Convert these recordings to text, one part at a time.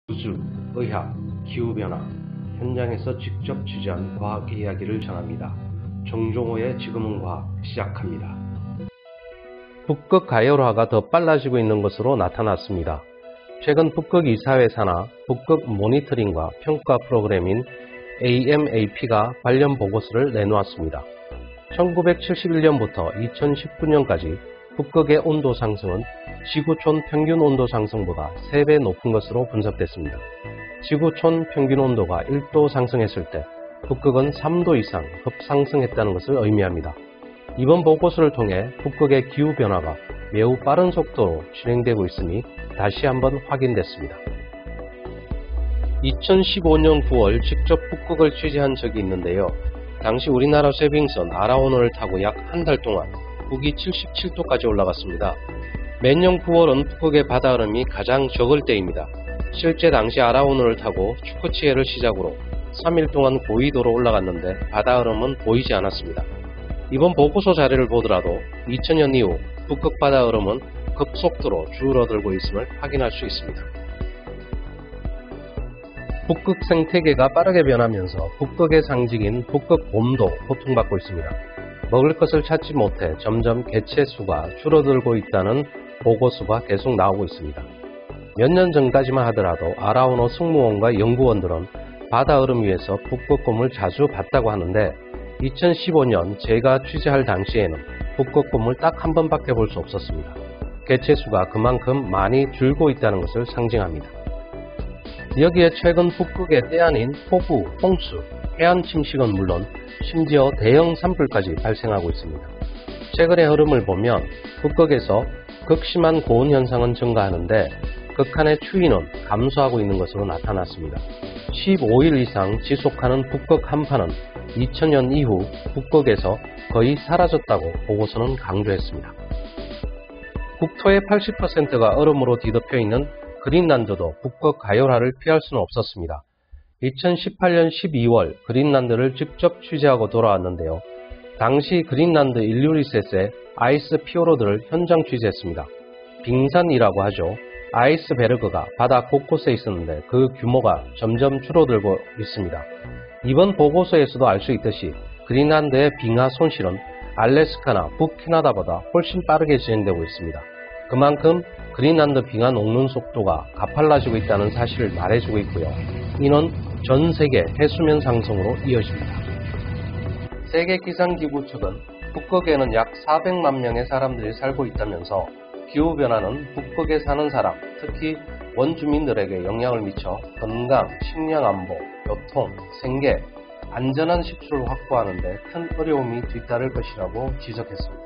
우주, 의학, 기후변화, 현장에서 직접 취재한 과학 이야기를 전합니다. 정종호의 지금은 과학 시작합니다. 북극 가열화가 더 빨라지고 있는 것으로 나타났습니다. 최근 북극 이사회사나 북극 모니터링과 평가 프로그램인 AMAP가 관련 보고서를 내놓았습니다. 1971년부터 2019년까지 북극의 온도 상승은 지구촌 평균 온도 상승보다 3배 높은 것으로 분석됐습니다. 지구촌 평균 온도가 1도 상승했을 때 북극은 3도 이상 급상승했다는 것을 의미합니다. 이번 보고서를 통해 북극의 기후변화가 매우 빠른 속도로 진행되고 있음이 다시 한번 확인됐습니다. 2015년 9월 직접 북극을 취재한 적이 있는데요. 당시 우리나라 쇠빙선 아라오너를 타고 약 한 달 동안 북위 77도까지 올라갔습니다. 매년 9월은 북극의 바다흐름이 가장 적을 때입니다. 실제 당시 아라오너를 타고 추코치해를 시작으로 3일 동안 고위도로 올라갔는데 바다흐름은 보이지 않았습니다. 이번 보고서 자료를 보더라도 2000년 이후 북극 바다흐름은 급속도로 줄어들고 있음을 확인할 수 있습니다. 북극 생태계가 빠르게 변하면서 북극의 상징인 북극 곰도 고통받고 있습니다. 먹을 것을 찾지 못해 점점 개체 수가 줄어들고 있다는 보고서가 계속 나오고 있습니다. 몇 년 전까지만 하더라도 아라오너 승무원과 연구원들은 바다흐름 위에서 북극곰을 자주 봤다고 하는데 2015년 제가 취재할 당시에는 북극곰을 딱 한 번밖에 볼 수 없었습니다. 개체 수가 그만큼 많이 줄고 있다는 것을 상징합니다. 여기에 최근 북극의 때 아닌 폭우, 홍수, 해안 침식은 물론 심지어 대형 산불까지 발생하고 있습니다. 최근의 흐름을 보면 북극에서 극심한 고온 현상은 증가하는데 극한의 추위는 감소하고 있는 것으로 나타났습니다. 15일 이상 지속하는 북극 한파는 2000년 이후 북극에서 거의 사라졌다고 보고서는 강조했습니다. 국토의 80%가 얼음으로 뒤덮여 있는 그린란드도 북극 가열화를 피할 수는 없었습니다. 2018년 12월 그린란드를 직접 취재하고 돌아왔는데요. 당시 그린란드 일류리셋의 아이스 피오르드를 현장 취재했습니다. 빙산이라고 하죠. 아이스베르그가 바다 곳곳에 있었는데 그 규모가 점점 줄어들고 있습니다. 이번 보고서에서도 알 수 있듯이 그린란드의 빙하 손실은 알래스카나 북캐나다보다 훨씬 빠르게 진행되고 있습니다. 그만큼 그린란드 빙하 녹는 속도가 가팔라지고 있다는 사실을 말해주고 있고요. 이는 전 세계 해수면 상승으로 이어집니다. 세계기상기구 측은 북극에는 약 400만 명의 사람들이 살고 있다면서 기후변화는 북극에 사는 사람, 특히 원주민들에게 영향을 미쳐 건강, 식량안보, 교통, 생계, 안전한 식수를 확보하는 데 큰 어려움이 뒤따를 것이라고 지적했습니다.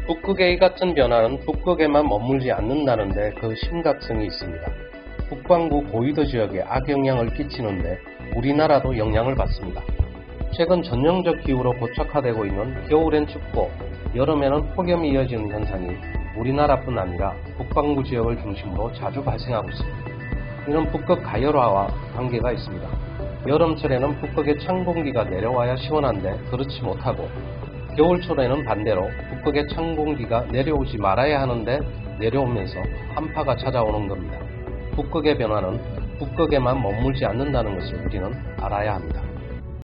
북극의 이 같은 변화는 북극에만 머물지 않는다는데 그 심각성이 있습니다. 북반구 고위도 지역에 악영향을 끼치는데 우리나라도 영향을 받습니다. 최근 전형적 기후로 고착화되고 있는 겨울엔 춥고 여름에는 폭염이 이어지는 현상이 우리나라뿐 아니라 북반구 지역을 중심으로 자주 발생하고 있습니다. 이는 북극 가열화와 관계가 있습니다. 여름철에는 북극의 찬 공기가 내려와야 시원한데 그렇지 못하고 겨울철에는 반대로 북극의 찬 공기가 내려오지 말아야 하는데 내려오면서 한파가 찾아오는 겁니다. 북극의 변화는 북극에만 머물지 않는다는 것을 우리는 알아야 합니다.